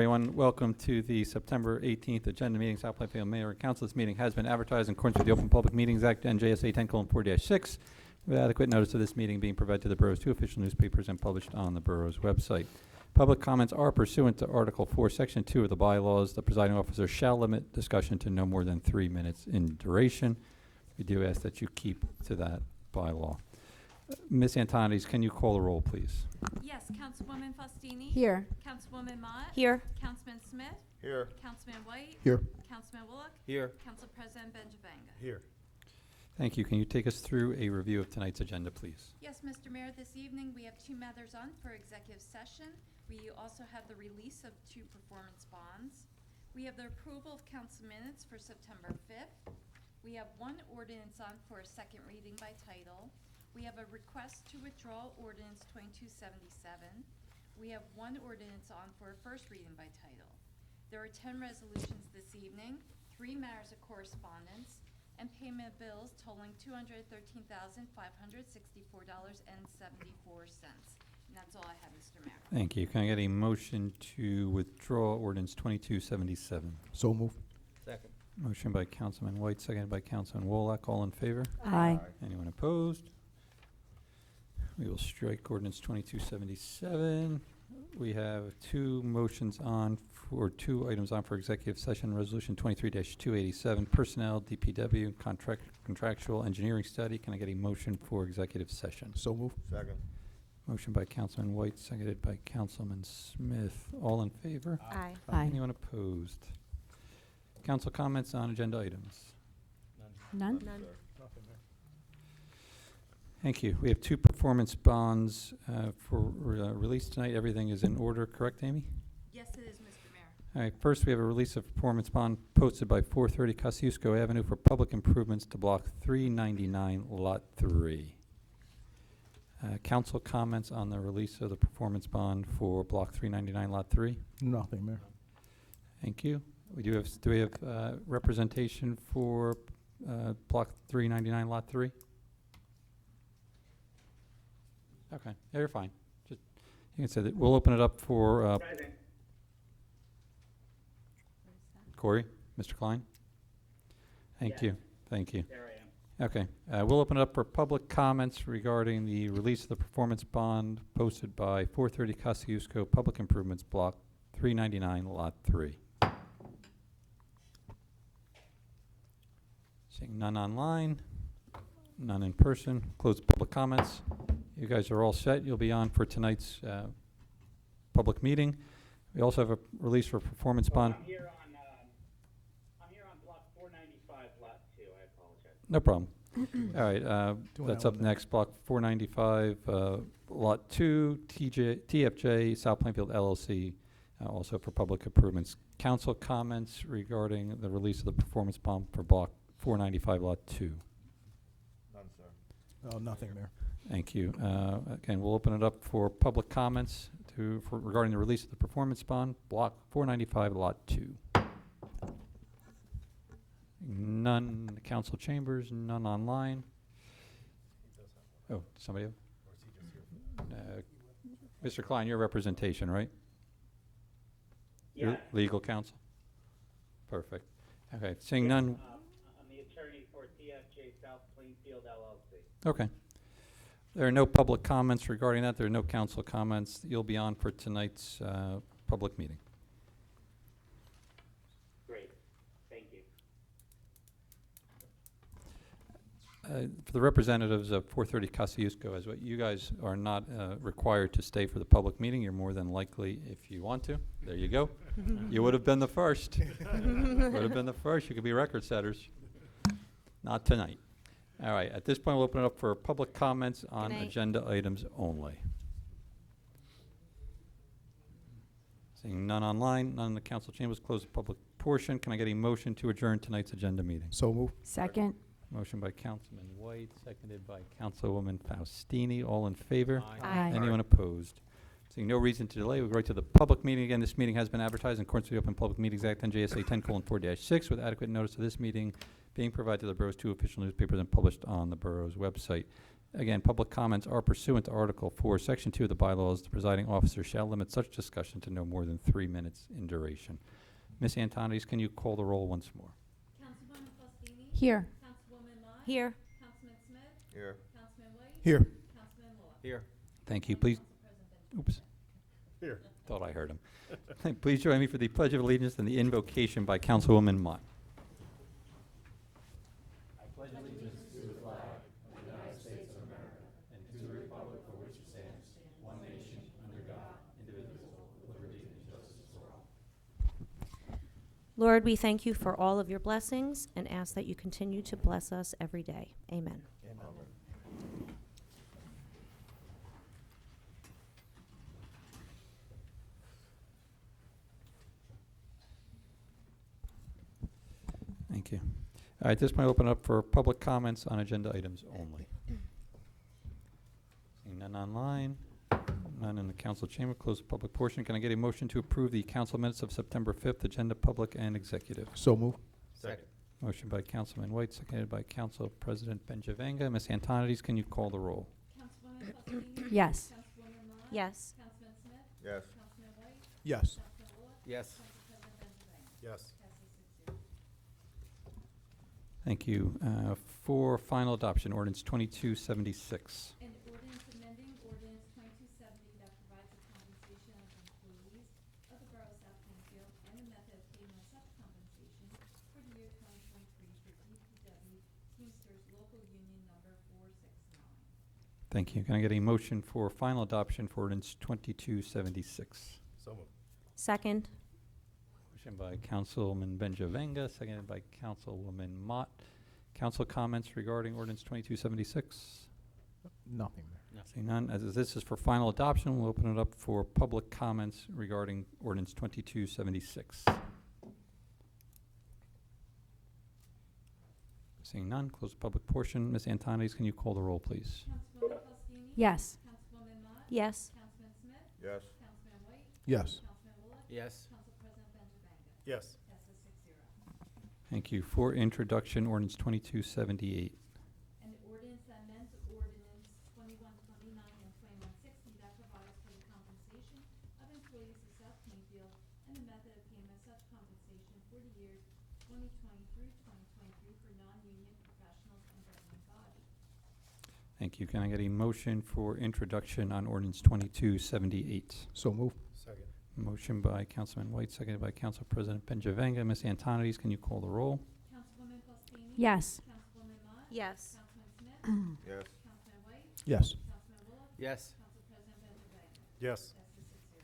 Everyone, welcome to the September 18th agenda meeting. South Plainfield Mayor and Council. This meeting has been advertised in accordance with the Open Public Meetings Act, NJSA 10:4-6, with adequate notice of this meeting being provided to the borough's 2 official newspapers and published on the borough's website. Public comments are pursuant to Article 4, Section 2 of the bylaws. The presiding officer shall limit discussion to no more than 3 minutes in duration. We do ask that you keep to that bylaw. Ms. Antonides, can you call the roll, please? Yes, Councilwoman Faustini? Here. Councilwoman Mott? Here. Councilman Smith? Here. Councilman White? Here. Councilman Bullock? Here. Council President Benjavanga? Here. Thank you. Can you take us through a review of tonight's agenda, please? Yes, Mr. Mayor, this evening we have 2 matters on for executive session. We also have the release of 2 performance bonds. We have the approval of council minutes for September 5th. We have 1 ordinance on for a second reading by title. We have a request to withdraw ordinance 2277. We have 1 ordinance on for a first reading by title. There are 10 resolutions this evening, 3 matters of correspondence, and payment of bills totaling $213,564.74. And that's all I have, Mr. Mayor. Thank you. Can I get a motion to withdraw ordinance 2277? So move. Second. Motion by Councilman White, seconded by Councilman Wolock. All in favor? Aye. Anyone opposed? We will strike ordinance 2277. We have 2 motions on for 2 items on for executive session. Resolution 23-287, personnel, DPW, contractual engineering study. Can I get a motion for executive session? So move. Second. Motion by Councilman White, seconded by Councilman Smith. All in favor? Aye. Aye. Anyone opposed? Council comments on agenda items. None? Thank you. We have 2 performance bonds for release tonight. Everything is in order, correct, Amy? Yes, it is, Mr. Mayor. All right, first we have a release of performance bond posted by 430 Kosciuszko Avenue for public improvements to Block 399, Lot 3. Council comments on the release of the performance bond for Block 399, Lot 3? Nothing, Mayor. Thank you. Do we have representation for Block 399, Lot 3? Okay, yeah, you're fine. Just, you can say that. We'll open it up for Corey, Mr. Klein. Thank you. Thank you. There I am. Okay, we'll open it up for public comments regarding the release of the performance bond posted by 430 Kosciuszko Public Improvements Block 399, Lot 3. Seeing none online, none in person. Close public comments. You guys are all set. You'll be on for tonight's public meeting. We also have a release for performance bond. I'm here on block 495, lot 2. I apologize. No problem. All right, that's up next. Block 495, Lot 2, TFJ, South Plainfield LLC, also for public improvements. Council comments regarding the release of the performance bond for Block 495, Lot 2. None, sir. Oh, nothing, Mayor. Thank you. Again, we'll open it up for public comments regarding the release of the performance bond, Block 495, Lot 2. None in the council chambers, none online. Oh, somebody else? Mr. Klein, your representation, right? Your Yes. legal counsel? Perfect. Okay, seeing none. I'm the attorney for TFJ South Plainfield LLC. Okay. There are no public comments regarding that. There are no council comments. You'll be on for tonight's public meeting. Great. Thank you. For the representatives of 430 Kosciuszko, as what you guys are not required to stay for the public meeting. You're more than likely, if you want to. There you go. You would have been the first. Would have been the first. You could be record setters. Not tonight. All right. At this point, we'll open it up for public comments on agenda items only. Seeing none online, none in the council chambers. Close the public portion. Can I get a motion to adjourn tonight's agenda meeting? So move. Second. Motion by Councilman White, seconded by Councilwoman Faustini. All in favor? Aye. Anyone opposed? Seeing no reason to delay, we'll go right to the public meeting. Again, this meeting has been advertised in accordance with the Open Public Meetings Act, NJSA 10:4-6, with adequate notice of this meeting being provided to the borough's 2 official newspapers and published on the borough's website. Again, public comments are pursuant to Article 4, Section 2 of the bylaws. The presiding officer shall limit such discussion to no more than 3 minutes in duration. Ms. Antonides, can you call the roll once more? Councilwoman Faustini? Here. Councilwoman Mott? Here. Councilman Smith? Here. Councilman White? Here. Councilman Bullock? Here. Thank you. And Please, Council President oops, Here. thought I heard him. Please join me for the Pledge of Allegiance and the invocation by Councilwoman Mott. Lord, we thank you for all of your blessings and ask that you continue to bless us every day. Amen. Thank you. All right, this might open up for public comments on agenda items only. Seeing none online, none in the council chamber. Close the public portion. Can I get a motion to approve the council minutes of September 5th, agenda public and executive? So move. Second. Motion by Councilman White, seconded by Council President Benjavanga. Ms. Antonides, can you call the roll? Councilwoman Faustini? Yes. Councilwoman Mott? Yes. Councilman Smith? Yes. Councilman White? Yes. Councilman Bullock? Yes. Council President Benjavanga? Yes. Passes 6-0. Thank you. For final adoption, ordinance 2276. An ordinance amending ordinance 2270 that provides a compensation of employees of the Borough of South Plainfield and the method of payment of such compensation for the year 2023 for DPW Teamsters Local Union Number 469. Thank you. Can I get a motion for final adoption for ordinance 2276? So move. Second. Motion by Councilman Benjavanga, seconded by Councilwoman Mott. Council comments regarding ordinance 2276? Nothing there. Seeing none, as this is for final adoption, we'll open it up for public comments regarding ordinance 2276. Seeing none, close the public portion. Ms. Antonides, can you call the roll, please? Councilwoman Faustini? Yes. Councilwoman Mott? Yes. Councilman Smith? Yes. Councilman White? Yes. Councilman Bullock? Yes. Council President Benjavanga? Yes. Passes 6-0. Thank you. For introduction, ordinance 2278. An ordinance that amends ordinance 2129 and 2160 that provides for the compensation of employees of South Plainfield and the method of payment of such compensation for the years 2020 through 2023 for non-union professionals and governing body. Thank you. Can I get a motion for introduction on ordinance 2278? So move. Second. Motion by Councilman White, seconded by Council President Benjavanga. Ms. Antonides, can you call the roll? Councilwoman Faustini? Yes. Councilwoman Mott? Yes. Councilman Smith? Yes. Councilman White? Yes. Councilman Bullock? Yes. Council President Benjavanga? Yes. Passes 6-0.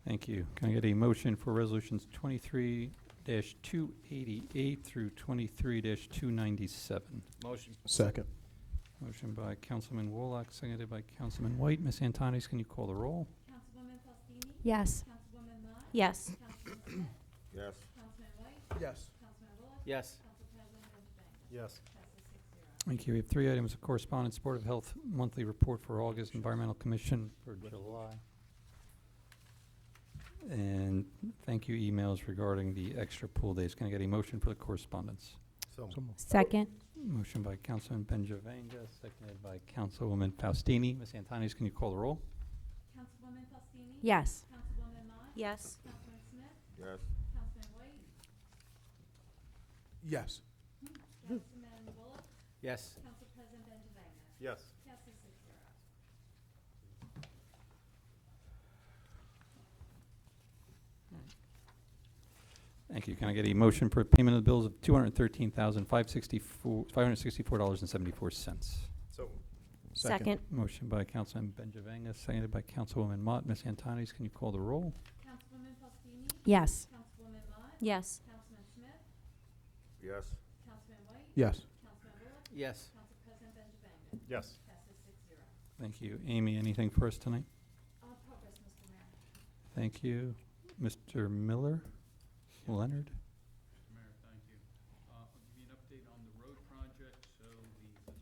Thank you. Can I get a motion for resolutions 23-288 through 23-297? Motion. Second. Motion by Councilman Wolak, seconded by Councilman White. Ms. Antonides, can you call the roll? Councilwoman Faustini? Yes. Councilwoman Mott? Yes. Councilman Smith? Yes. Councilman White? Yes. Councilman Bullock? Yes. Council President Benjavanga? Yes. Passes 6-0. Thank you. We have 3 items of correspondence. Board of Health monthly report for August, Environmental Commission for July. And thank you emails regarding the extra pool days. Can I get a motion for the correspondence? So move. Second. Motion by Councilman Benjavanga, seconded by Councilwoman Faustini. Ms. Antonides, can you call the roll? Councilwoman Faustini? Yes. Councilwoman Mott? Yes. Councilman Smith? Yes. Councilman White? Yes. Councilman Bullock? Yes. Council President Benjavanga? Yes. Passes 6-0. Thank you. Can I get a motion for payment of the bills of $213,564.74? So. Second. Motion by Councilman Benjavanga, seconded by Councilwoman Mott. Ms. Antonides, can you call the roll? Councilwoman Faustini? Yes. Councilwoman Mott? Yes. Councilman Smith? Yes. Councilman White? Yes. Councilman Bullock? Yes. Council President Benjavanga? Yes. Passes 6-0. Thank you. Amy, anything for us tonight? Progress, Mr. Mayor. Thank you. Mr. Miller? Leonard? Mr. Mayor, thank you. I'll give you an update on the road project. So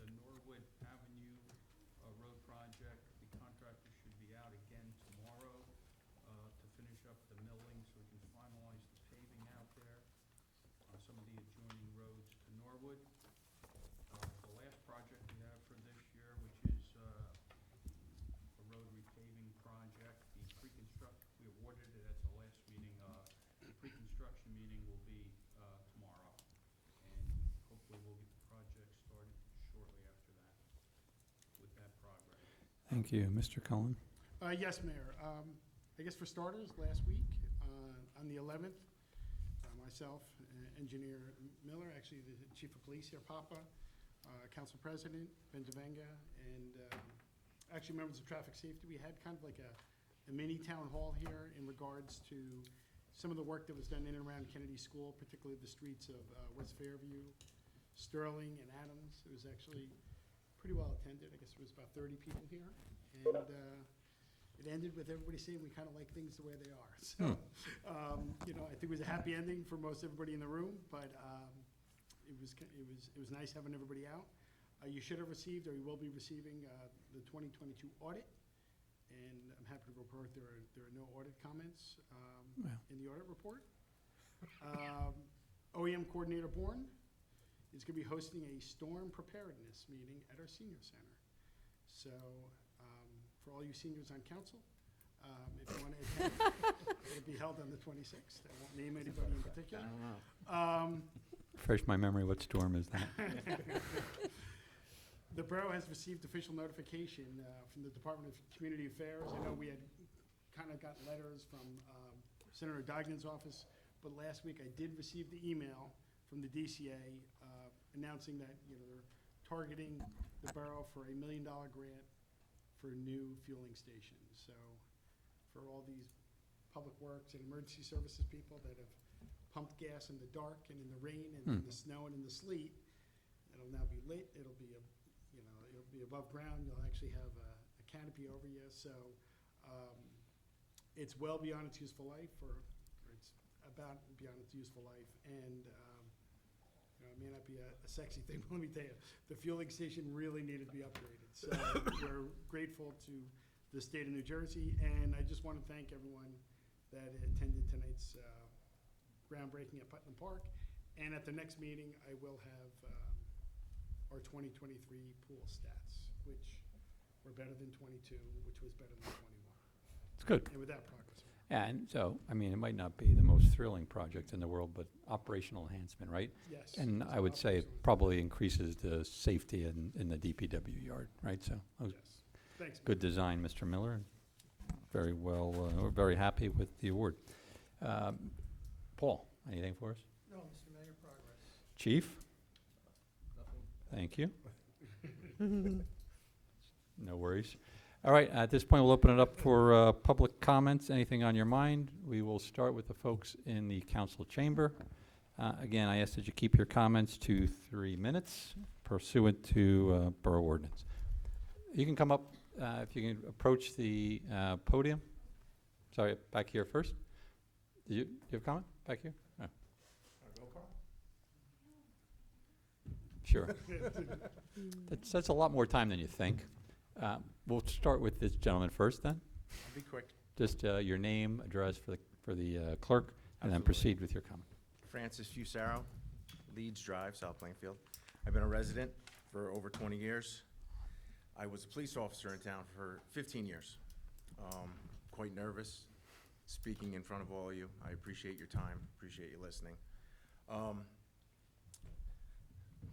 the Norwood Avenue road project, the contractor should be out again tomorrow to finish up the milling so we can finalize the paving out there on some of the adjoining roads to Norwood. The last project we have for this year Thank you. Mr. Cullen? Yes, Mayor. I guess for starters, last week, on the 11th, myself, Engineer Miller, actually the Chief of Police here, Papa, Council President, Ben Devenga, and actually members of Traffic Safety, we had kind of like a mini town hall here in regards to some of the work that was done in and around Kennedy School, particularly the streets of West Fairview, Sterling, and Adams. It was actually pretty well attended. I guess there was about 30 people here. And it ended with everybody saying we kind of like things the way they are. So, you know, I think it was a happy ending for most everybody in the room, but it was nice having everybody out. You should have received, or you will be receiving, the 2022 audit, and I'm happy to report there are no audit comments in the audit report. OEM Coordinator Bourne is going to be hosting a storm preparedness meeting at our senior center. So for all you seniors on council, if you want to attend, it'll be held on the 26th. I won't name anybody in particular. Refresh my memory, what storm is that? The Borough has received official notification from the Department of Community Affairs. I know we had kind of got letters from Senator Dogden's office, but last week I did receive the email from the DCA announcing that, you know, they're targeting the Borough for $1 million grant for new fueling stations. So for all these public works and emergency services people that have pumped gas in the dark and in the rain and in the snow and in the sleet, it'll now be lit. It'll be it'll be above ground. You'll actually have a canopy over you. So it's well beyond its useful life, or it's about beyond its useful life. And you know, it may not be a sexy thing, but let me tell you, the fueling station really needed to be upgraded. So we're grateful to the state of New Jersey, and I just want to thank everyone that attended tonight's groundbreaking at Putnam Park. And at the next meeting, I will have our 2023 pool stats, which were better than 22, which was better than 21. It's good. And with that progress. Yeah, and so, I mean, it might not be the most thrilling project in the world, but operational enhancement, right? Yes. And it's I would say it operational. probably increases the safety in the DPW yard, right? So, Yes. Thanks. good design, Mr. Miller. Very well, we're very happy with the award. Paul, anything for us? No, Mr. Mayor, progress. Chief? Nothing. Thank you. No worries. All right, at this point, we'll open it up for public comments. Anything on your mind? We will start with the folks in the council chamber. Again, I ask that you keep your comments to 3 minutes pursuant to Borough Ordinance. You can come up, if you can approach the podium. Sorry, back here first. Do you have a comment? Back here? Oh. Sure. That's a lot more time than you think. We'll start with this gentleman first, then. I'll be quick. Just your name, address for the clerk, and then Absolutely. proceed with your comment. Francis Fusaro, Leeds Drive, South Plainfield. I've been a resident for over 20 years. I was a police officer in town for 15 years. Quite nervous speaking in front of all of you. I appreciate your time, appreciate you listening.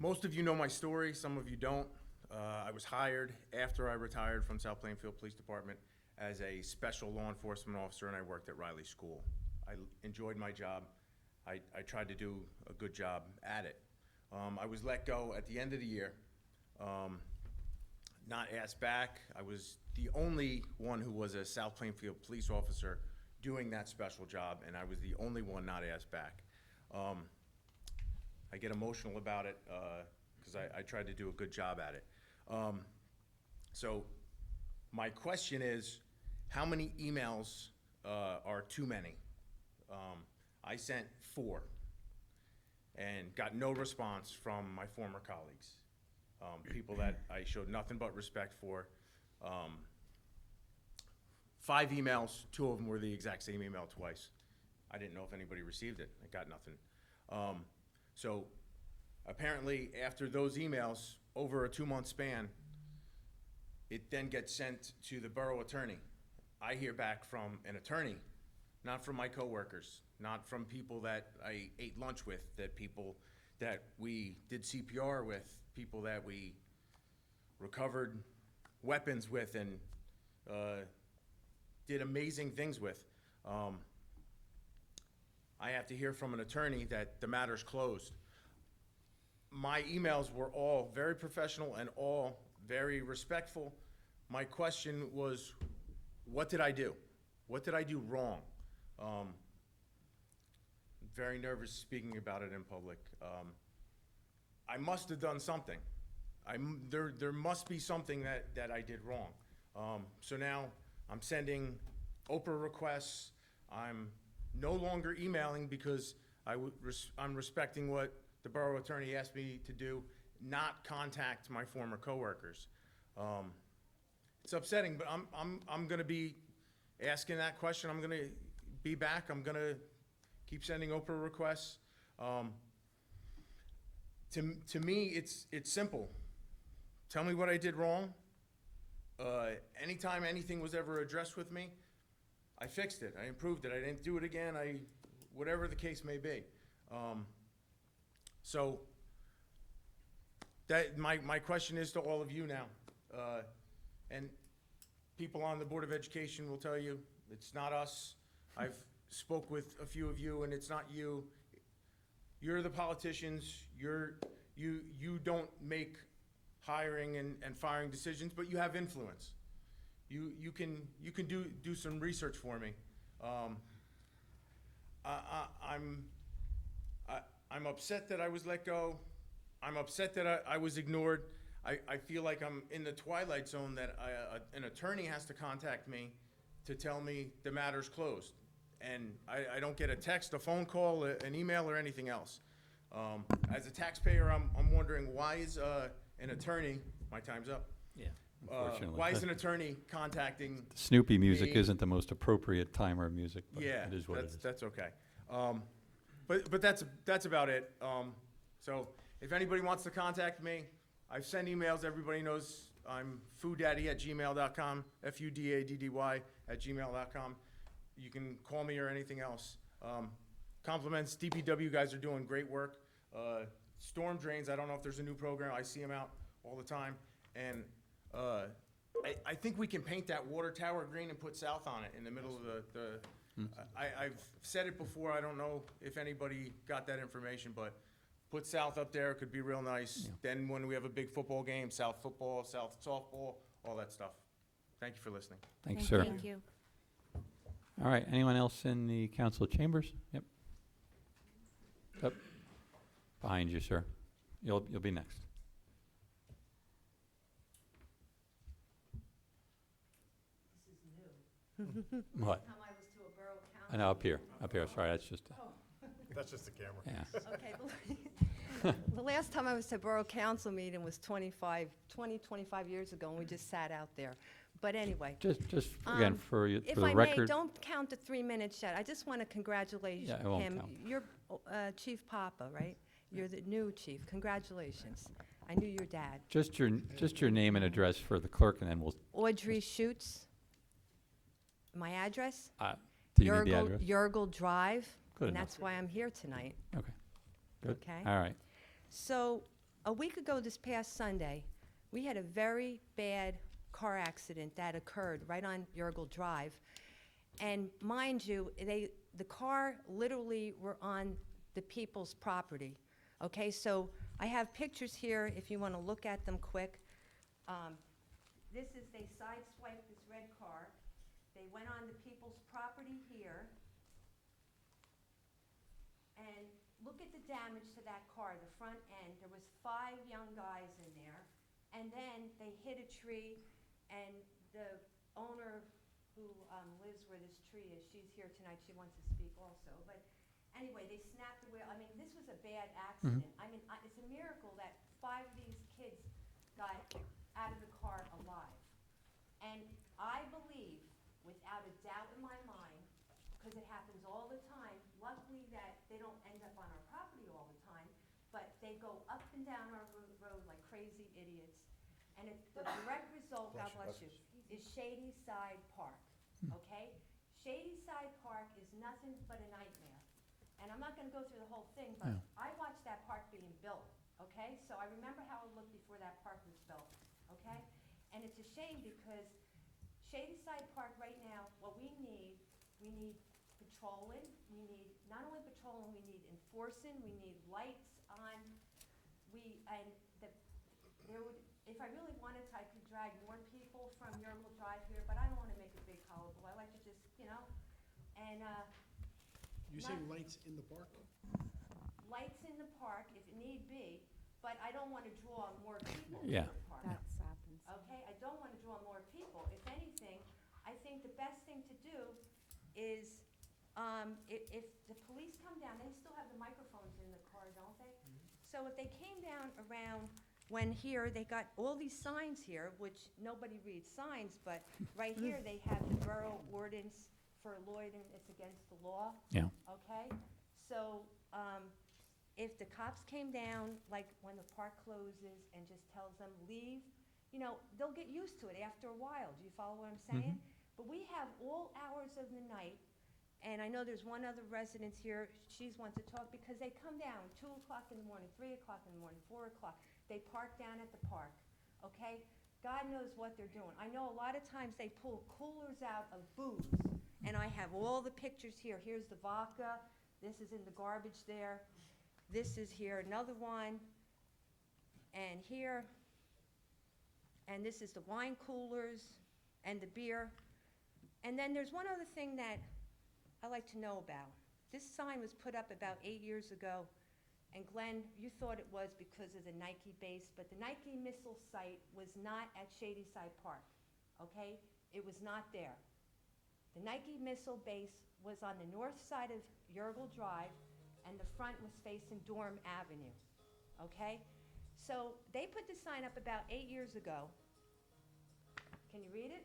Most of you know my story, some of you don't. I was hired after I retired from South Plainfield Police Department as a special law enforcement officer, and I worked at Riley School. I enjoyed my job. I tried to do a good job at it. I was let go at the end of the year, not asked back. I was the only one who was a South Plainfield police officer doing that special job, and I was the only one not asked back. I get emotional about it because I tried to do a good job at it. So my question is, how many emails are too many? I sent 4 and got no response from my former colleagues, people that I showed nothing but respect for. 5 emails, 2 of them were the exact same email twice. I didn't know if anybody received it. I got nothing. So apparently after those emails, over a 2-month span, it then gets sent to the borough attorney. I hear back from an attorney, not from my coworkers, not from people that I ate lunch with, that people that we did CPR with, people that we recovered weapons with and did amazing things with. I have to hear from an attorney that the matter's closed. My emails were all very professional and all very respectful. My question was, what did I do? What did I do wrong? Very nervous speaking about it in public. I must have done something. There must be something that I did wrong. So now I'm sending Oprah requests. I'm no longer emailing because I'm respecting what the borough attorney asked me to do, not contact my former coworkers. It's upsetting, but I'm going to be asking that question. I'm going to be back. I'm going to keep sending Oprah requests. To me, it's simple. Tell me what I did wrong. Anytime anything was ever addressed with me, I fixed it. I improved it. I didn't do it again. Whatever the case may be. So that my question is to all of you now, and people on the Board of Education will tell you it's not us. I've spoke with a few of you, and it's not you. You're the politicians. You don't make hiring and firing decisions, but you have influence. You can do some research for me. I'm upset that I was let go. I'm upset that I was ignored. I feel like I'm in the twilight zone that an attorney has to contact me to tell me the matter's closed. And I don't get a text, a phone call, an email, or anything else. As a taxpayer, I'm wondering, why is an attorney, my time's up. Yeah, unfortunately. Why is an attorney contacting Snoopy music me? isn't the most appropriate timer of music, but Yeah, it is what it is. that's okay. But that's about it. So if anybody wants to contact me, I've sent emails. Everybody knows I'm foodaddy@gmail.com, FUDADDY@gmail.com. You can call me or anything else. Compliments, DPW guys are doing great work. Storm drains, I don't know if there's a new program. I see them out all the time. And I think we can paint that water tower green and put south on it in the middle of the I've said it before. I don't know if anybody got that information, but put south up there. It could be real nice. Yeah. Then when we have a big football game, south football, south softball, all that stuff. Thank you for listening. Thanks, sir. Thank you. All right, anyone else in the council chambers? Yep. Up. Behind you, sir. You'll be next. What? Time I was to a borough I know, up here, sorry, that's just, That's just the camera. yeah. Okay, the last time I was to a borough council meeting was 25 years ago, and we just sat out there. But anyway, Just again, for you, if for the I may, record. don't count the 3 minutes yet. I just want to congratulate Yeah, I won't him. count. You're Chief Papa, right? You're the new chief. Congratulations. I knew your dad. Just your name and address for the clerk, and then we'll, Audrey Schutz. My address? do you need the address? Yergel Drive. Good And enough. that's why I'm here tonight. Okay, good. Okay. All right. So, a week ago this past Sunday, we had a very bad car accident that occurred right on Yergel Drive. And mind you, the car literally were on the people's property. Okay, so I have pictures here if you want to look at them quick. This is, they sideswiped this red car. They went on the people's property here. And look at the damage to that car, the front end. There was 5 young guys in there. And then they hit a tree, and the owner who lives where this tree is, she's here tonight, she wants to speak also. But anyway, they snapped the wheel. I mean, this was a bad accident. I mean, it's a miracle that 5 of these kids got out of the car alive. And I believe, without a doubt in my mind, because it happens all the time, luckily that they don't end up on our property all the time, but they go up and down our road like crazy idiots. And the direct result, God bless you, is Shady Side Park, okay? Shady Side Park is nothing but a nightmare. And I'm not gonna go through the whole thing, but I watched that park being built, okay? So I remember how it looked before that park was built, okay? And it's a shame because Shady Side Park right now, what we need patrolling, we need, not only patrolling, we need enforcing, we need lights on. If I really wanted to, I could drag more people from Yearville Drive here, but I don't wanna make a big hullabaloo. I like to just, and, You Not- saying lights in the park? lights in the park if it need be, but I don't wanna draw more people to Yeah. the park. That's happens. Okay, I don't want to draw more people. If anything, I think the best thing to do is, if the police come down, they still have the microphones in the car, don't they? So if they came down around, when here, they got all these signs here, which nobody reads signs, but right here, they have the borough ordinance for loitering, it's against the law. Yeah. Okay, so, if the cops came down, like when the park closes and just tells them, leave, they'll get used to it after a while. Do you follow what I'm saying? But we have all hours of the night, and I know there's one other resident here, she's wants to talk, because they come down 2 o'clock in the morning, 3 o'clock in the morning, 4 o'clock. They park down at the park, okay? God knows what they're doing. I know a lot of times they pull coolers out of booze, and I have all the pictures here. Here's the vodka, this is in the garbage there, this is here, another one, and here, and this is the wine coolers and the beer. And then there's one other thing that I like to know about. This sign was put up about 8 years ago, and Glenn, you thought it was because of the Nike base, but the Nike missile site was not at Shady Side Park, okay? It was not there. The Nike missile base was on the north side of Yearville Drive, and the front was facing Dorm Avenue, okay? So they put the sign up about 8 years ago. Can you read it?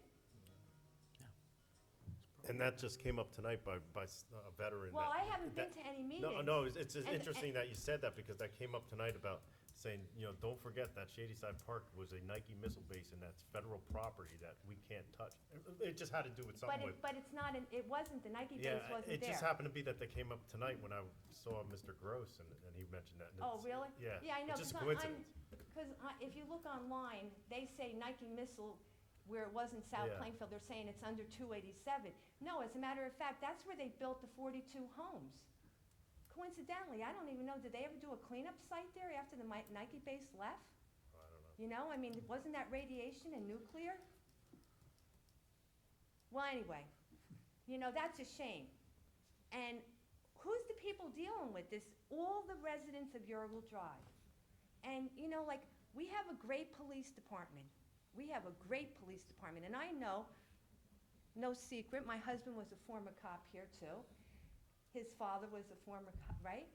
And that just came up tonight by a veteran. Well, that- I haven't been that- to any meetings. No, it's just And- interesting that you said that, because that came up tonight about saying, don't forget that Shady Side Park was a Nike missile base, and that's federal property that we can't touch. It just had to do with something with. But it's not, it wasn't, the Nike base Yeah, wasn't it there. just happened to be that they came up tonight when I saw Mr. Gross, and he mentioned that. and Oh, it's- really? Yeah. Yeah, I know, It's just a 'cause coincidence. Because if you look online, they say Nike missile, where it wasn't South Yeah. Plainfield, they're saying it's under 287. No, as a matter of fact, that's where they built the 42 homes. Coincidentally, I don't even know, did they ever do a cleanup site there after the Nike base left? I don't know. I mean, wasn't that radiation and nuclear? Well, anyway, that's a shame. And who's the people dealing with this? All the residents of Yearville Drive. And, we have a great police department. We have a great police department. And I know, no secret, my husband was a former cop here too. His father was a former cop, right?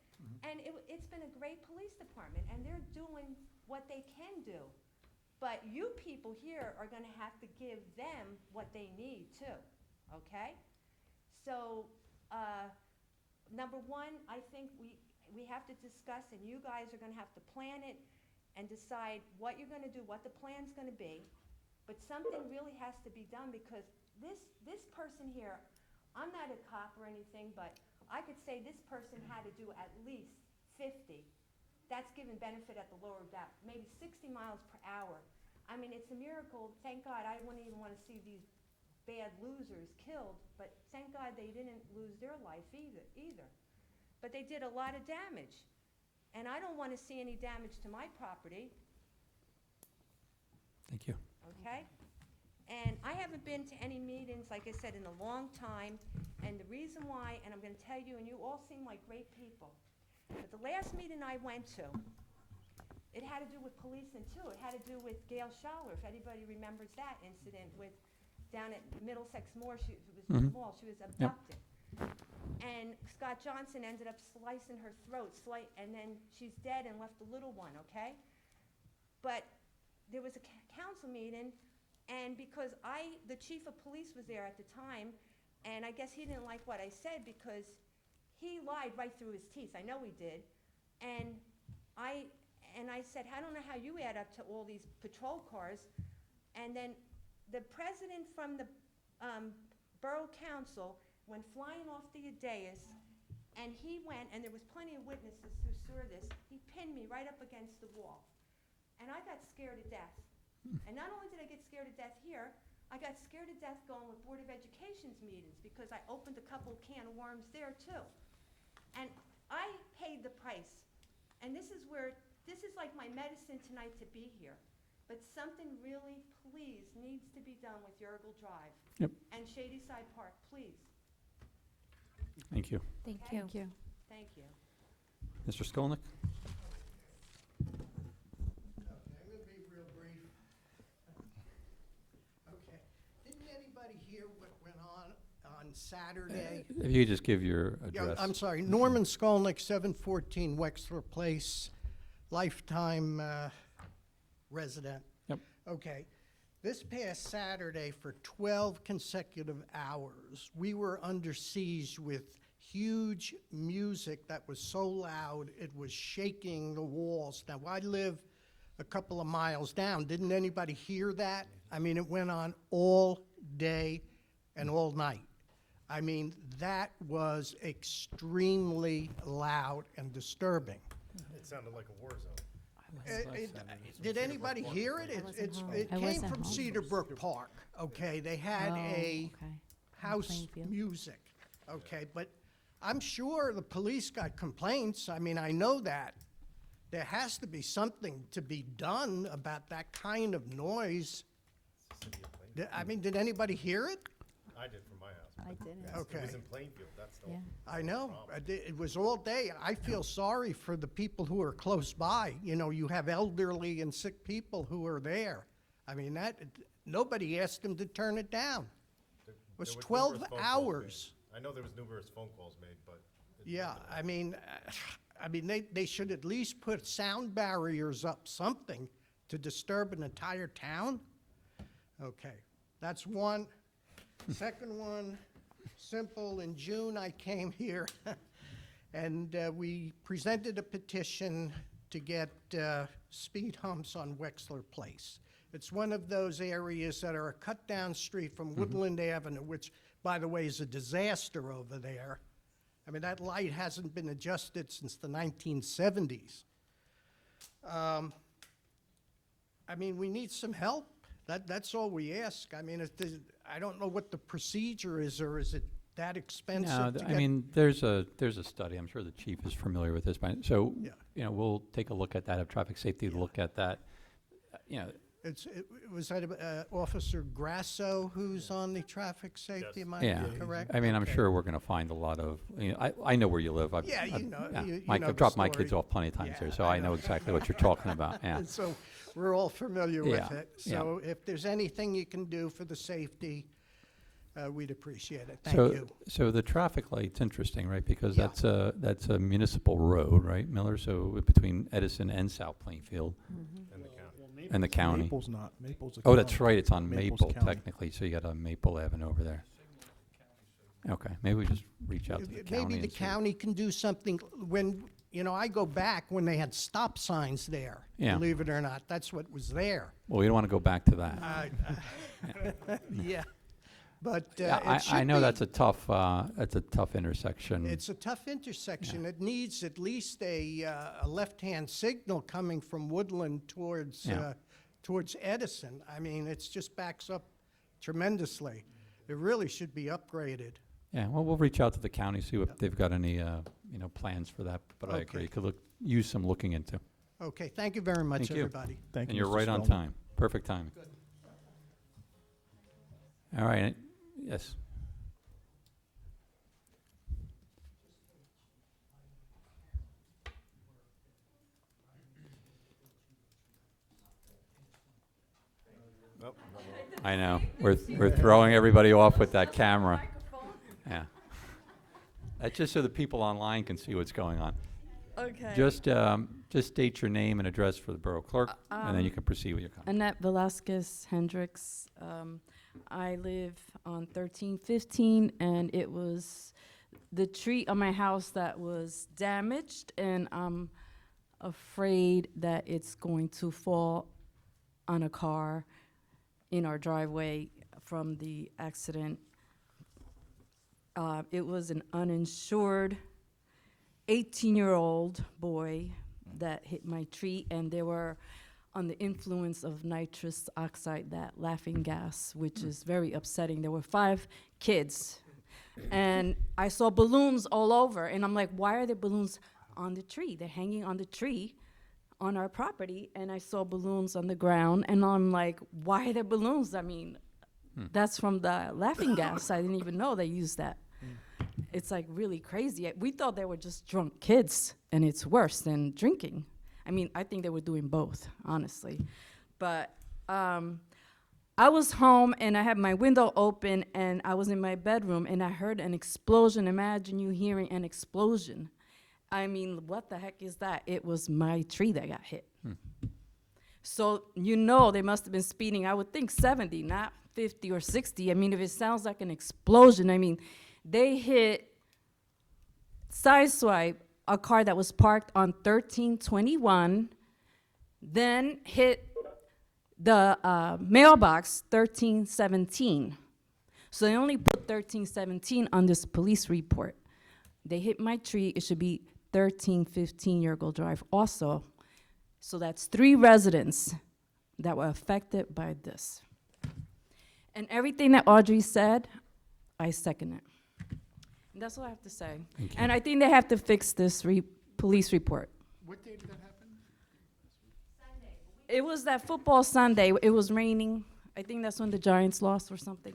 And it's been a great police department, and they're doing what they can do. But you people here are gonna have to give them what they need too, okay? So, number one, I think we have to discuss, and you guys are gonna have to plan it and decide what you're gonna do, what the plan's gonna be. But something really has to be done, because this person here, I'm not a cop or anything, but I could say this person had to do at least 50. That's given benefit at the lower depth, maybe 60 miles per hour. I mean, it's a miracle. Thank God, I wouldn't even want to see these bad losers killed, but thank God they didn't lose their life either. But they did a lot of damage, and I don't want to see any damage to my property, Thank you. okay? And I haven't been to any meetings, like I said, in a long time, and the reason why, and I'm gonna tell you, and you all seem like great people, but the last meeting I went to, it had to do with policing too. It had to do with Gail Schaller, if anybody remembers that incident down at Middlesex Moor, she was abducted. And Scott Johnson ended up slicing her throat, and then she's dead and left a little one, okay? But there was a council meeting, and because the chief of police was there at the time, and I guess he didn't like what I said, because he lied right through his teeth. I know he did. And I said, I don't know how you add up to all these patrol cars. And then the president from the Borough Council went flying off the dais, and he went, and there was plenty of witnesses who saw this, he pinned me right up against the wall. And I got scared to death. And not only did I get scared to death here, I got scared to death going with Board of Education's meetings because I opened a couple can of worms there too. And I paid the price. And this is like my medicine tonight to be here. But something really, please, needs to be done with Yergel Drive. Yep. And Shadyside Park, please. Thank you. Thank Okay. you. Thank you. Mr. Skolnick? Okay, I'm gonna be real brief. Okay, didn't anybody hear what went on Saturday? If you could just give your Yeah, address. I'm sorry, Norman Skolnick, 714 Wexler Place, lifetime resident. Yep. Okay, this past Saturday, for 12 consecutive hours, we were under siege with huge music that was so loud, it was shaking the walls. Now, I live a couple of miles down. Didn't anybody hear that? I mean, it went on all day and all night. I mean, that was extremely loud and disturbing. It sounded like a war zone. Did anybody hear it? It I came wasn't from home. Cedarbrook Park, okay? They had a okay. house Plainfield. music, okay? But I'm sure the police got complaints. I mean, I know that. There has to be something to be done about that kind of noise. City of Plainfield. I mean, did anybody hear it? I did from my house. I didn't. Yes, It Okay. was in Plainfield, that's the. Yeah. I know. It was all day. I feel sorry for the people who are close by. You know, you have elderly and sick people who are there. I mean, nobody asked them to turn it down. There was were 12 numerous phone calls hours. made. I know there was numerous phone calls made, but. Yeah, I mean, they should at least put sound barriers up, something, to disturb an entire town. Okay, that's one. Second one, simple. In June, I came here, and we presented a petition to get speed humps on Wexler Place. It's one of those areas that are a cut-down street from Woodland Avenue, which, by the way, is a disaster over there. I mean, that light hasn't been adjusted since the 1970s. I mean, we need some help. That's all we ask. I mean, I don't know what the procedure is, or is it that expensive No, to I get? mean, there's a study, I'm sure the chief is familiar with this, but, so, Yeah. you know, we'll take a look at that, have traffic safety look at that. You know, Was that Officer Grasso who's on the traffic safety? Yes. Am I yeah, correct? I mean, I'm Okay. sure we're gonna find a lot of, you know, I know where you live. Yeah, you know Mike, the I've dropped my kids story. off plenty of times Yeah, there, so I I know know. exactly what you're talking about, yeah. And so we're all familiar with Yeah, it. yeah. So if there's anything you can do for the safety, we'd appreciate it. Thank you. So the traffic light's interesting, right? Because Yeah. that's a municipal road, right, Miller? So between Edison and South Plainfield And the county. and the county. Maple's not. Maple's a Oh, that's county. right, it's on Maple's Maple county. technically, so you got a Maple Avenue over there. Okay, maybe we just reach out to the county Maybe the and see. county can do something when, you know, I go back when they had stop signs there. Yeah. Believe it or not, that's what was there. Well, we don't want to go back to that. Yeah. But Yeah, it should I know be- that's a tough intersection. It's a tough intersection. It needs at least a left-hand signal coming from Woodland towards Yeah. towards Edison. I mean, it just backs up tremendously. It really should be upgraded. Yeah, well, we'll reach out to the county, see if they've got any, plans for that, but I agree, Okay. could use some looking into. Okay, thank you very much, Thank you. everybody. Thank And you, you're Mr. right on Spellman. time, perfect timing. All right, yes. Nope, I know, we're throwing everybody off with that camera. Yeah. That's just so the people online can see what's going on. Okay. Just state your name and address for the Borough Clerk, and then you can proceed with your comment. Annette Velasquez Hendricks. I live on 1315, and it was the tree on my house that was damaged, and I'm afraid that it's going to fall on a car in our driveway from the accident. It was an uninsured 18-year-old boy that hit my tree, and there were on the influence of nitrous oxide, that laughing gas, which is very upsetting. There were 5 kids, and I saw balloons all over, and I'm like, why are there balloons on the tree? They're hanging on the tree on our property, and I saw balloons on the ground, and I'm like, why are there balloons? I mean, that's from the laughing gas. I didn't even know they used that. It's like really crazy. We thought they were just drunk kids, and it's worse than drinking. I mean, I think they were doing both, honestly. But I was home, and I had my window open, and I was in my bedroom, and I heard an explosion. Imagine you hearing an explosion. I mean, what the heck is that? It was my tree that got hit. So, you know, they must have been speeding, I would think 70, not 50 or 60. I mean, if it sounds like an explosion, I mean, they hit, sideswipe, a car that was parked on 1321, then hit the mailbox 1317. So they only put 1317 on this police report. They hit my tree. It should be 1315 Yergel Drive also. So that's 3 residents that were affected by this. And everything that Audrey said, I second it. And that's all I have to say. And I think they have to fix this police report. What day did that happen? It was that football Sunday. It was raining. I think that's when the Giants lost or something.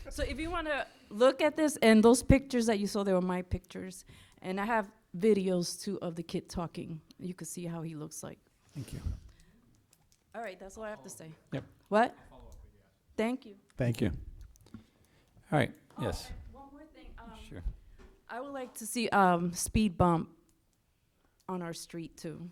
So if you want to look at this, and those pictures that you saw, they were my pictures. And I have videos, too, of the kid talking. You can see how he looks like. Thank you. All right, that's all I have to say. Yep. What? Thank you. Thank you. All right, yes. And one more thing. Sure. I would like to see speed bump on our street, too.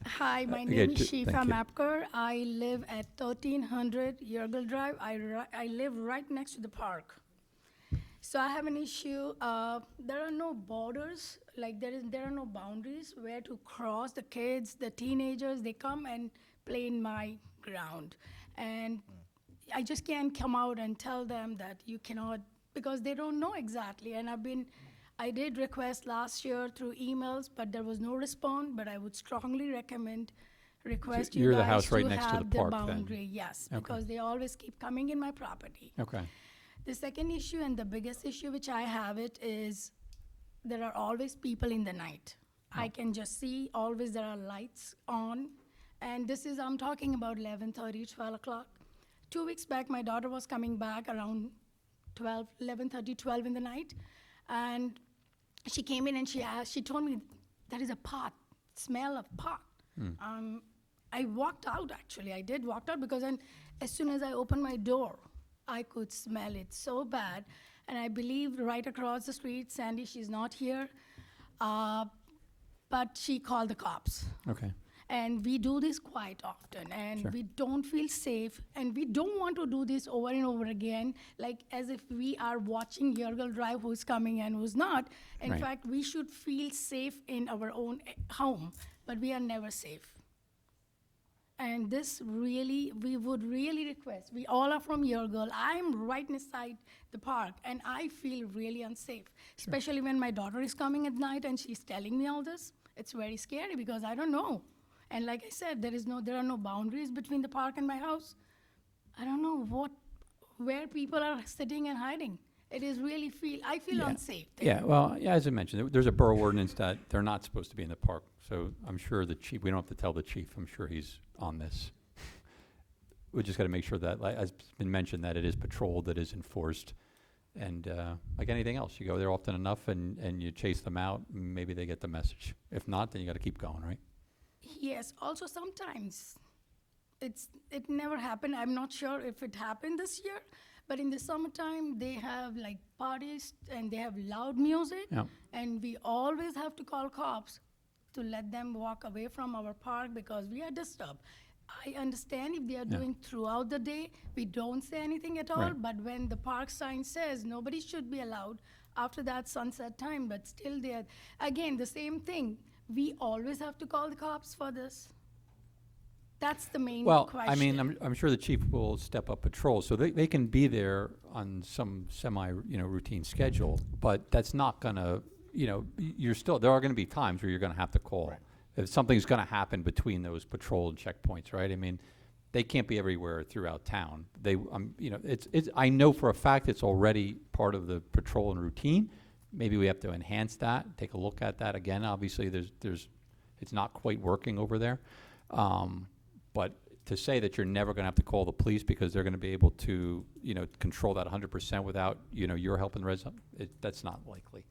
Hi, my Okay, name is thank Shifa you. Mapkar. I live at 1300 Yergel Drive. I live right next to the park. So I have an issue. There are no borders, like there are no boundaries where to cross. The kids, the teenagers, they come and play in my ground. And I just can't come out and tell them that you cannot, because they don't know exactly. And I did request last year through emails, but there was no response. But I would strongly request you you're the guys house right to next to the have park then? boundary. Yes, Okay. because they always keep coming in my property. Okay. The second issue and the biggest issue which I have it is there are always people in the night. I can just see always there are lights on. And I'm talking about 11:30, 12 o'clock. 2 weeks back, my daughter was coming back around 11:30, 12 in the night. And she came in and she told me, there is a pot, smell of pot. I walked out, actually. I did walk out because as soon as I opened my door, I could smell it so bad. And I believe right across the street, Sandy, she's not here, but she called the cops. Okay. And we do this quite often, and Sure. we don't feel safe, and we don't want to do this over and over again, like as if we are watching Yergel Drive, who's coming and who's not. In Right. fact, we should feel safe in our own home, but we are never safe. And this really, we would really request, we all are from Yergel. I'm right inside the park, and I feel really unsafe, especially when my daughter is coming at night and she's telling me all this. It's very scary because I don't know. And like I said, there are no boundaries between the park and my house. I don't know where people are sitting and hiding. It is really I feel Yeah. unsafe there. Yeah, well, yeah, as I mentioned, there's a borough ordinance that they're not supposed to be in the park. So I'm sure the chief, we don't have to tell the chief, I'm sure he's on this. We just got to make sure that, like, as been mentioned, that it is patrolled, that is enforced. And like anything else, you go there often enough and you chase them out, maybe they get the message. If not, then you got to keep going, right? Yes, also sometimes it never happened. I'm not sure if it happened this year, but in the summertime, they have like parties and they have loud music. Yeah. And we always have to call cops to let them walk away from our park because we are disturbed. I understand if they are Yeah. doing throughout the day, we don't say anything at all, Right. but when the park sign says nobody should be allowed after that sunset time, but still they are, again, the same thing. We always have to call the cops for this. That's the main Well, question. I mean, I'm sure the chief will step up patrol, so they can be there on some routine schedule, but that's not gonna, there are gonna be times where you're gonna have to call. Right. If something's gonna happen between those patrol and checkpoints, right? I mean, they can't be everywhere throughout town. I know for a fact it's already part of the patrol and routine. Maybe we have to enhance that, take a look at that again. Obviously, it's not quite working over there. But to say that you're never gonna have to call the police because they're gonna be able to, control that 100% without, your help and resident, that's not likely.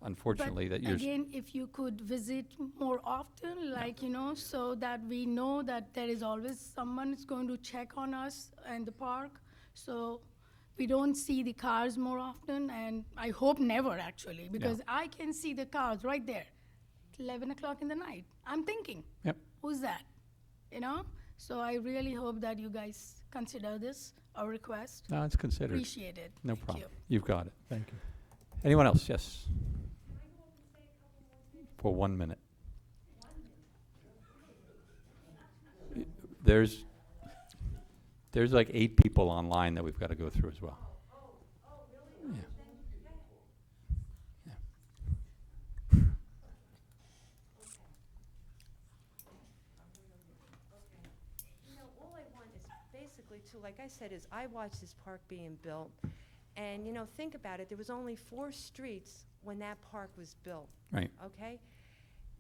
Unfortunately, But that you're. again, if you could visit more often, like, so that we know that there is always someone is going to check on us and the park, so we don't see the cars more often, and I hope never, actually, because I can see the cars right there, 11 o'clock in the night. I'm thinking, Yep. who's that? So I really hope that you guys consider this, our request. No, it's considered. Appreciate it. No Thank problem. you. You've got it. Thank you. Anyone else? Yes. For 1 minute. There's like 8 people online that we've got to go through as well. Yeah. Yeah. All I want is basically to, like I said, is I watched this park being built, and, think about it, there was only 4 streets when that park was built. Right. Okay?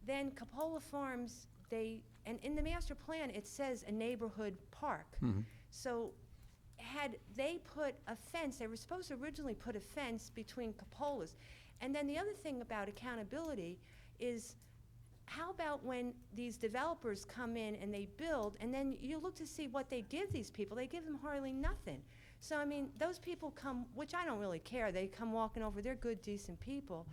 Then Capola Farms, and in the master plan, it says a neighborhood park. Mhm. So had they put a fence, they were supposed to originally put a fence between Capolas. And then the other thing about accountability is, how about when these developers come in and they build, and then you look to see what they give these people, they give them hardly nothing. So, I mean, those people come, which I don't really care, they come walking over, they're good, decent people.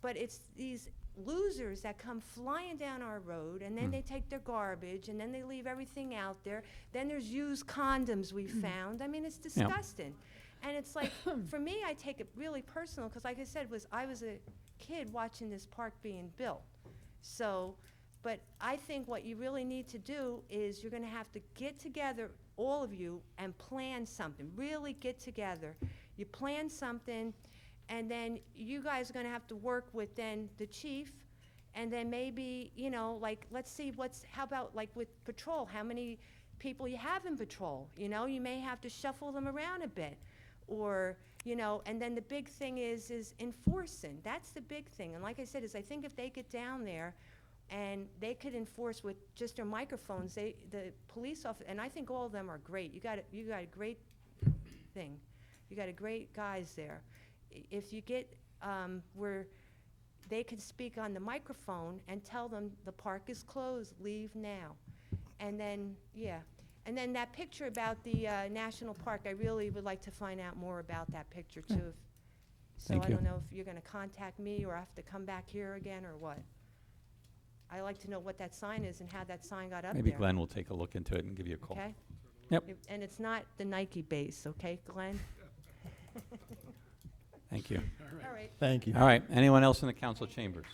But it's these losers that come flying down our road, and then they take their garbage, and then they leave everything out there. Then there's used condoms we found. I mean, it's disgusting. And it's like, for me, I take it really personal, because like I said, I was a kid watching this park being built. So, but I think what you really need to do is you're gonna have to get together, all of you, and plan something. Really get together. You plan something, and then you guys are gonna have to work with then the chief, and then maybe, like, let's see how about like with patrol, how many people you have in patrol, you may have to shuffle them around a bit, or, and then the big thing is enforcing. That's the big thing, and like I said, I think if they get down there, and they could enforce with just their microphones, the police officer, and I think all of them are great. You got a great thing. You got a great guys there. If you get where they could speak on the microphone and tell them the park is closed, leave now. And then, and then that picture about the national park, I really would like to find out more about that picture too. So Thank I you. don't know if you're gonna contact me or I have to come back here again or what. I like to know what that sign is and how that sign got up Maybe there. Glenn will take a look into it and give you a call. Okay? Yep. And it's not the Nike base, okay, Glenn? Thank you. All right. Thank you. All right. Anyone else in the council chambers?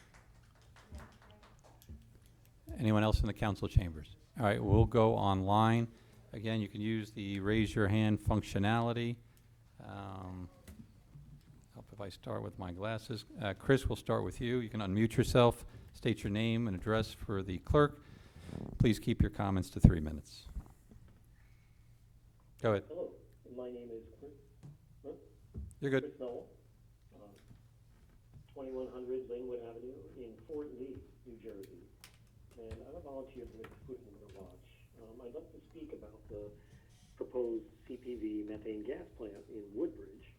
Anyone else in the council chambers? All right, we'll go online. Again, you can use the raise your hand functionality. Help if I start with my glasses. Chris, we'll start with you. You can unmute yourself, state your name and address for the clerk. Please keep your comments to 3 minutes. Go ahead. Hello, my name is Chris. You're good. Chris Noel, 2100 Linwood Avenue in Fort Lee, New Jersey. And I'm a volunteer for the Pollution Watch. I'd like to speak about the proposed CPV methane gas plant in Woodbridge.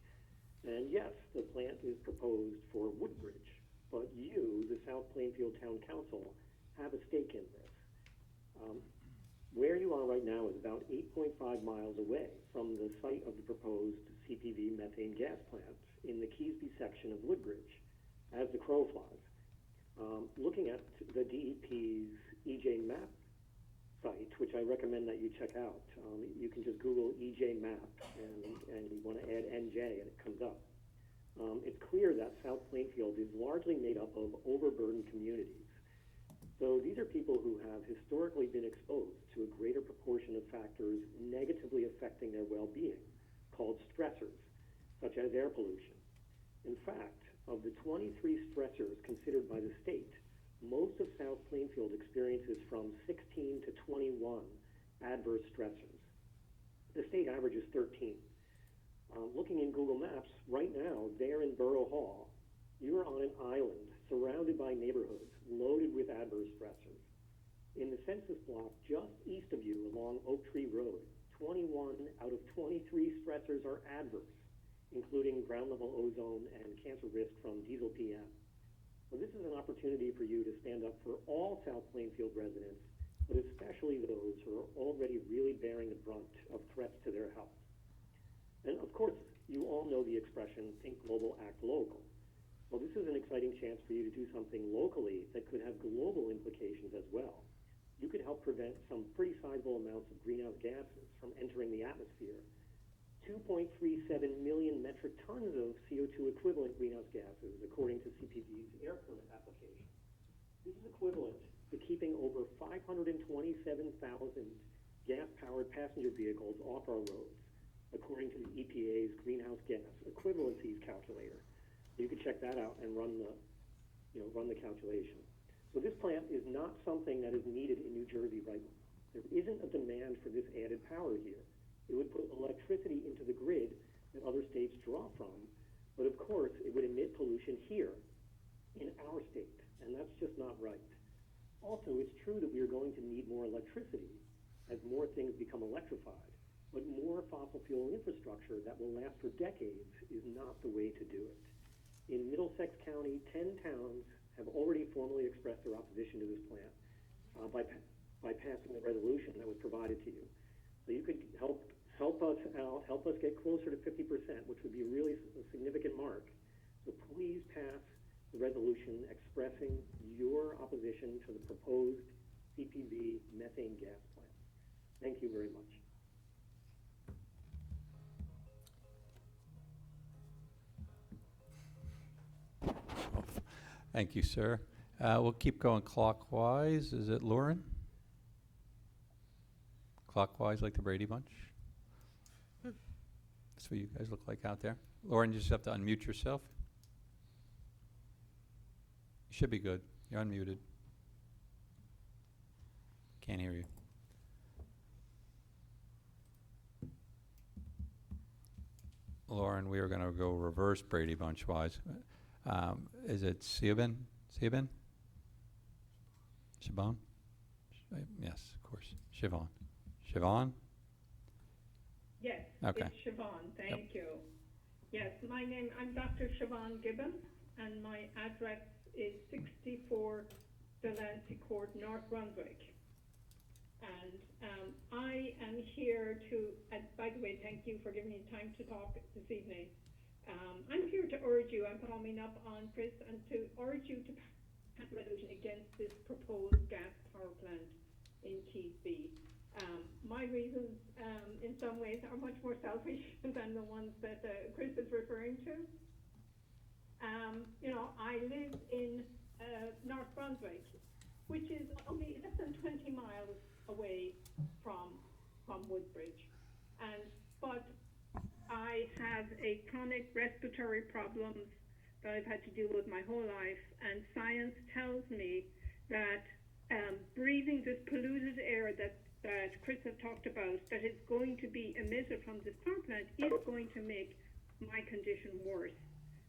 And yes, the plant is proposed for Woodbridge, but you, the South Plainfield Town Council, have a stake in this. Where you are right now is about 8.5 miles away from the site of the proposed CPV methane gas plant in the Keesby section of Woodbridge, as the crow flies. Looking at the DEP's EJ map site, which I recommend that you check out, you can just Google EJ map and you want to add NJ and it comes up. It's clear that South Plainfield is largely made up of overburdened communities. So these are people who have historically been exposed to a greater proportion of factors negatively affecting their well-being, called stressors, such as air pollution. In fact, of the 23 stressors considered by the state, most of South Plainfield experiences from 16 to 21 adverse stressors. The state average is 13. Looking in Google Maps, right now, there in Borough Hall, you're on an island surrounded by neighborhoods loaded with adverse stressors. In the census block just east of you along Oak Tree Road, 21 out of 23 stressors are adverse, including ground level ozone and cancer risk from diesel PM. So this is an opportunity for you to stand up for all South Plainfield residents, but especially those who are already really bearing the brunt of threats to their health. And of course, you all know the expression, think global, act local. Well, this is an exciting chance for you to do something locally that could have global implications as well. You could help prevent some pretty sizable amounts of greenhouse gases from entering the atmosphere. 2.37 million metric tons of CO2 equivalent greenhouse gases, according to CPV's air permit application. This is equivalent to keeping over 527,000 gas-powered passenger vehicles off our roads, according to the EPA's greenhouse gas equivalencies calculator. You can check that out and run the calculation. So this plant is not something that is needed in New Jersey right now. There isn't a demand for this added power here. It would put electricity into the grid that other states draw from, but of course it would emit pollution here in our state, and that's just not right. Also, it's true that we are going to need more electricity as more things become electrified, but more fossil fuel infrastructure that will last for decades is not the way to do it. In Middlesex County, 10 towns have already formally expressed their opposition to this plant by passing the resolution that was provided to you. So you could help us out, help us get closer to 50%, which would be really a significant mark. So please pass the resolution expressing your opposition to the proposed CPV methane gas plant. Thank you very much. Thank you, sir. We'll keep going clockwise. Is it Lauren? Clockwise, like the Brady Bunch? That's what you guys look like out there. Lauren, you just have to unmute yourself. You should be good. You're unmuted. Can't hear you. Lauren, we are going to go reverse Brady Bunch-wise. Is it Siobhan? Siobhan? Siobhan? Yes, of course. Siobhan. Siobhan? Yes, Okay. it's Siobhan, thank you. Yes, I'm Dr. Siobhan Gibbon, and my address is 64 Delancey Court, North Brunswick. And I am here by the way, thank you for giving me time to talk this evening. I'm here to urge you, I'm following up on Chris, and to urge you to pass a resolution against this proposed gas power plant in Keysby. My reasons, in some ways, are much more selfish than the ones that Chris is referring to. I live in North Brunswick, which is only less than 20 miles away from Woodbridge. But I have a chronic respiratory problems that I've had to deal with my whole life, and science tells me that breathing this polluted air that Chris has talked about, that is going to be emitted from this power plant, is going to make my condition worse,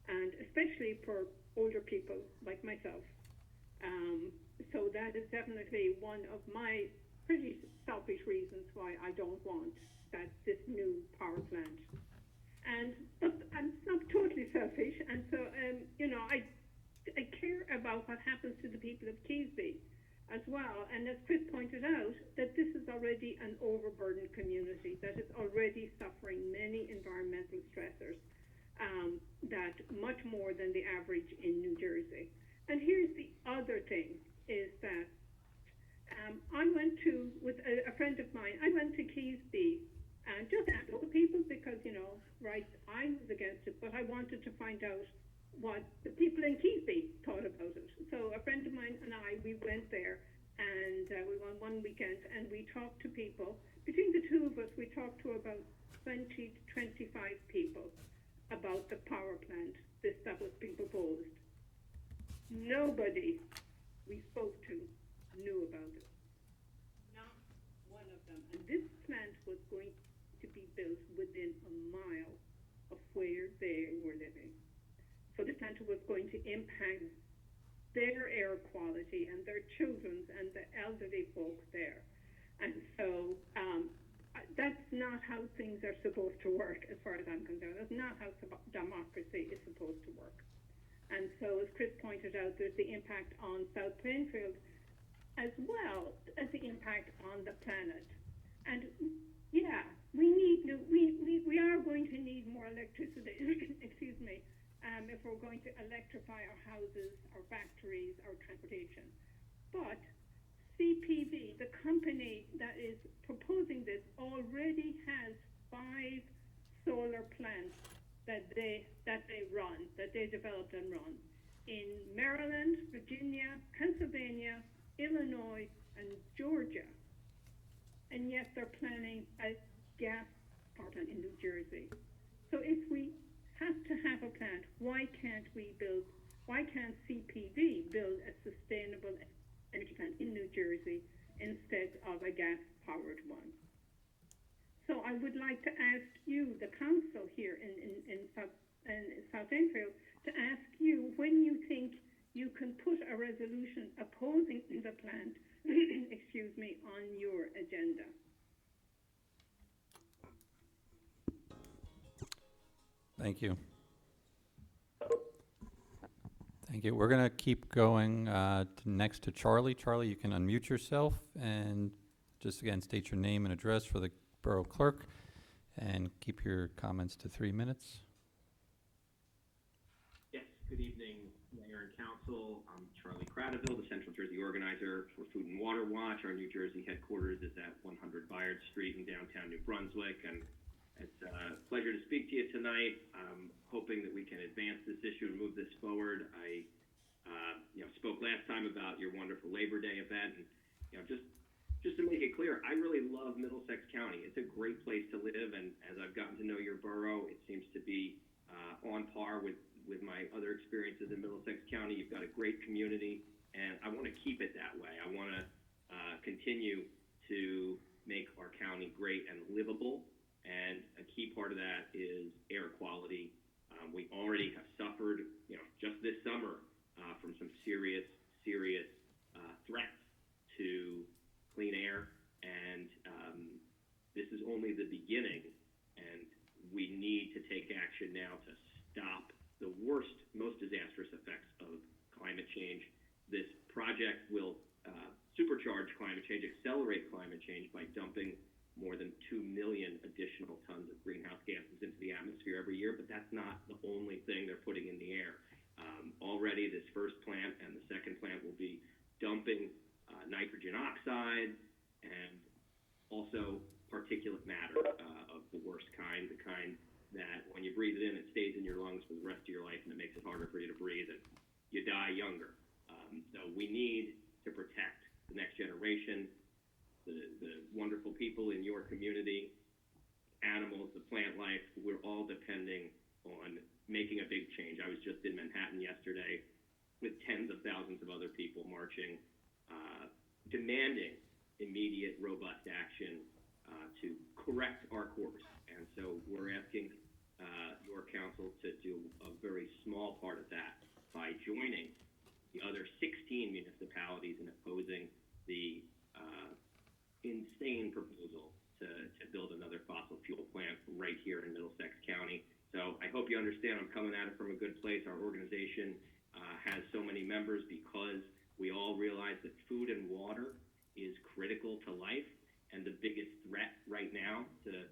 and especially for older people like myself. So that is definitely one of my pretty selfish reasons why I don't want this new power plant. But I'm not totally selfish, and so I care about what happens to the people of Keysby as well. And as Chris pointed out, that this is already an overburdened community that is already suffering many environmental stressors, that much more than the average in New Jersey. And here's the other thing, is that I went to, with a friend of mine, I went to Keysby and just asked local people because, I was against it, but I wanted to find out what the people in Keithley thought about it. So a friend of mine and I, we went there, and we went one weekend, and we talked to people. Between the two of us, we talked to about 20 to 25 people about the power plant, that was being proposed. Nobody we spoke to knew about it. Not one of them. And this plant was going to be built within a mile of where they were living. So this plant was going to impact their air quality and their children's and the elderly folk there. And so that's not how things are supposed to work, as far as I'm concerned. That's not how democracy is supposed to work. And so, as Chris pointed out, there's the impact on South Plainfield as well as the impact on the planet. And yeah, we are going to need more electricity, excuse me, if we're going to electrify our houses, our factories, our transportation. But CPV, the company that is proposing this, already has 5 solar plants that they developed and run in Maryland, Virginia, Pennsylvania, Illinois, and Georgia. And yet they're planning a gas power plant in New Jersey. So if we have to have a plant, why can't CPV build a sustainable energy plant in New Jersey instead of a gas-powered one? So I would like to ask you, the council here in South Enfield, to ask you when you think you can put a resolution opposing the plant, excuse me, on your agenda. Thank you. Thank you. We're going to keep going next to Charlie. Charlie, you can unmute yourself and just again state your name and address for the Borough Clerk and keep your comments to 3 minutes. Yes, good evening, Mayor and Council. I'm Charlie Cradaville, the Central Jersey organizer for Food and Water Watch. Our New Jersey headquarters is at 100 Bayard Street in downtown New Brunswick, and it's a pleasure to speak to you tonight. I'm hoping that we can advance this issue and move this forward. I spoke last time about your wonderful Labor Day event, and just to make it clear, I really love Middlesex County. It's a great place to live, and as I've gotten to know your borough, it seems to be on par with my other experiences in Middlesex County. You've got a great community, and I want to keep it that way. I want to continue to make our county great and livable, and a key part of that is air quality. We already have suffered, just this summer from some serious threats to clean air, and this is only the beginning, and we need to take action now to stop the worst, most disastrous effects of climate change. This project will supercharge climate change, accelerate climate change by dumping more than 2 million additional tons of greenhouse gases into the atmosphere every year, but that's not the only thing they're putting in the air. Already this first plant and the second plant will be dumping nitrogen oxide and also particulate matter of the worst kind, the kind that when you breathe it in, it stays in your lungs for the rest of your life, and it makes it harder for you to breathe, and you die younger. So we need to protect the next generation, the wonderful people in your community, animals, the plant life. We're all depending on making a big change. I was just in Manhattan yesterday with tens of thousands of other people marching, demanding immediate, robust action to correct our course. And so we're asking your council to do a very small part of that by joining the other 16 municipalities in opposing the insane proposal to build another fossil fuel plant right here in Middlesex County. So I hope you understand I'm coming at it from a good place. Our organization has so many members because we all realize that food and water is critical to life, and the biggest threat right now to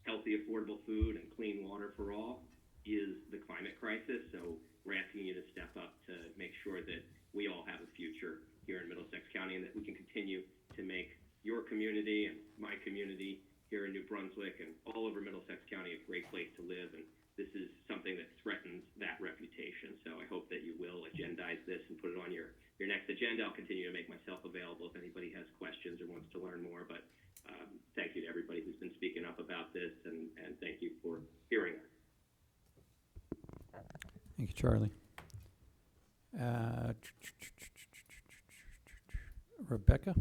healthy, affordable food and clean water for all is the climate crisis. So we're asking you to step up to make sure that we all have a future here in Middlesex County, and that we can continue to make your community and my community here in New Brunswick and all over Middlesex County a great place to live. And this is something that threatens that reputation. Charlie. Rebecca?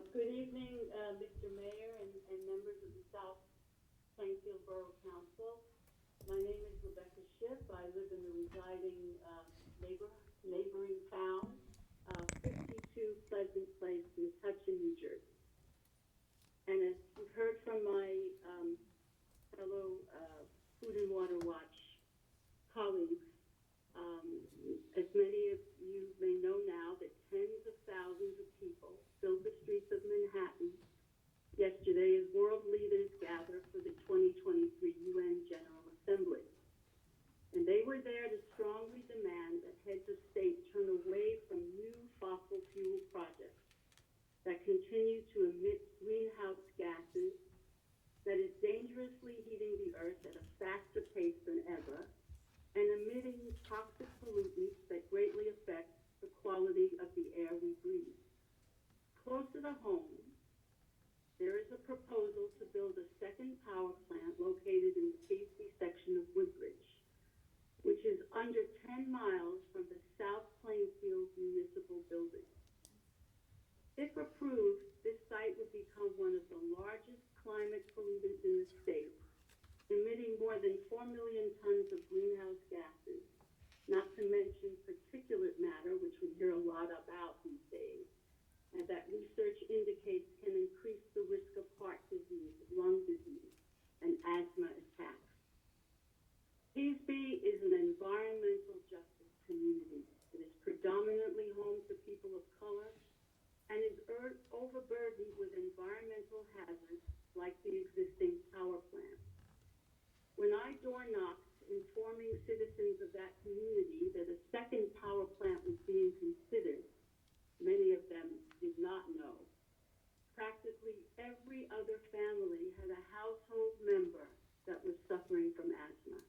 Good evening, Mr. Mayor and members of the South Plainfield Borough Council. My name is Rebecca Schiff. I live in the residing neighboring town, 52 Pleasant Place, Metuchen, New Jersey. And as you've heard from my fellow Food and Water Watch colleagues, as many of you may know now, that tens of thousands of people filled the streets of Manhattan yesterday as world leaders gather for the 2023 UN General Assembly. And they were there to strongly demand that heads of state turn away from new fossil fuel projects that continue to emit greenhouse gases that is dangerously heating the earth at a faster pace than ever and emitting toxic pollutants that greatly affect the quality of the air we breathe. Closer to home, there is a proposal to build a second power plant located in the Casey section of Woodbridge, which is under 10 miles from the South Plainfield Municipal Building. If approved, this site would become one of the largest climate pollutants in the state, emitting more than 4 million tons of greenhouse gases, not to mention particulate matter, which we hear a lot about these days, and that research indicates can increase the risk of heart disease, lung disease, and asthma attacks. Peasby is an environmental justice community that is predominantly home to people of color and is overburdened with environmental hazards like the existing power plant. When I door knocked informing citizens of that community that a second power plant was being considered, many of them did not know. Practically every other family had a household member that was suffering from asthma.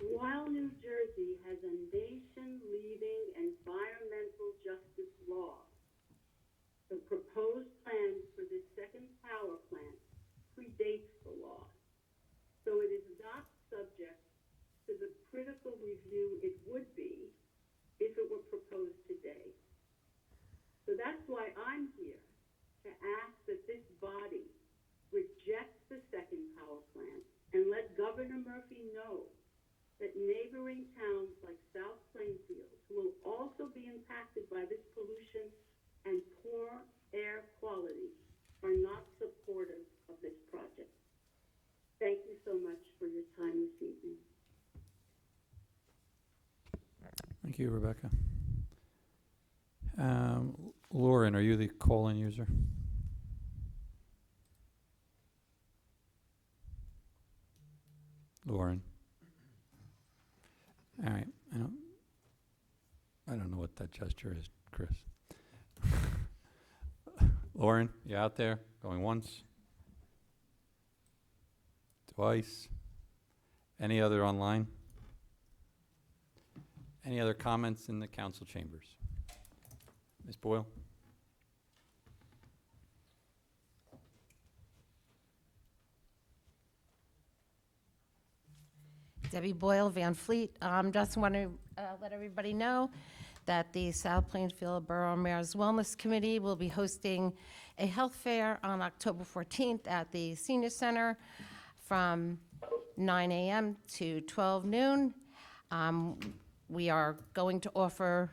While New Jersey has a nation-leading environmental justice law, the proposed plans for this second power plant predates the law, so it is not subject to the critical review it would be if it were proposed today. So that's why I'm here, to ask that this body reject the second power plant and let Governor Murphy know that neighboring towns like South Plainfield, who will also be impacted by this pollution and poor air quality, are not supportive of this project. Thank you so much for your time this evening. Thank you, Rebecca. Lauren, are you the call-in user? Lauren. All right. I don't know what that gesture is, Chris. Lauren, you out there? Going once? Twice? Any other online? Any other comments in the council chambers? Ms. Boyle? Debbie Boyle, Van Fleet. Just want to let everybody know that the South Plainfield Borough Mayor's Wellness Committee will be hosting a health fair on October 14th at the Senior Center from 9 a.m. to 12 noon. We are going to offer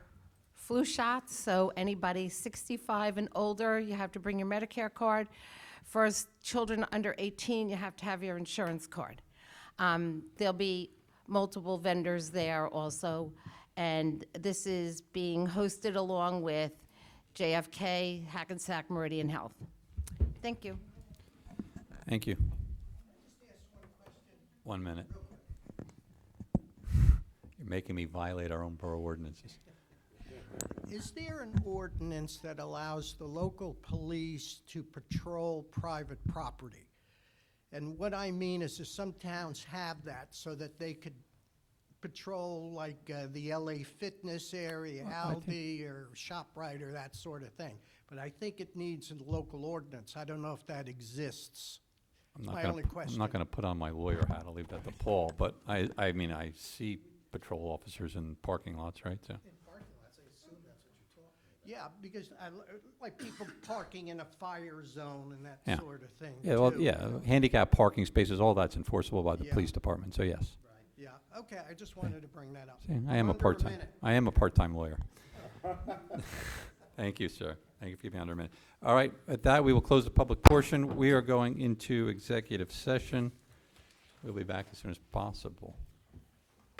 flu shots, so anybody 65 and older, you have to bring your Medicare card. For children under 18, you have to have your insurance card. There'll be multiple vendors there also, and this is being hosted along with JFK, Hackensack Meridian Health. Thank you. Thank you. 1 minute. You're making me violate our own borough ordinances. Is there an ordinance that allows the local police to patrol private property? And what I mean is that some towns have that so that they could patrol like the LA Fitness area, Aldi or ShopRite or that sort of thing. But I think it needs a local ordinance. I don't know if that exists. My only question. I'm not gonna put on my lawyer hat, I'll leave that to Paul, but I mean, I see patrol officers in parking lots, right, so. In parking lots, I assume that's what you're talking Yeah, because like people parking in a fire zone and Yeah. that sort of thing. Yeah, well, too. yeah, handicap parking spaces, all that's enforceable by the Yeah. police department, so yes. Right. Yeah, okay, I just wanted to bring that up. See, I am a Under part-time, minute. I am a part-time lawyer. Thank you, sir. Thank you for keeping me under a minute. All right, at that, we will close the public portion. We are going into executive session. We'll be back as soon as possible.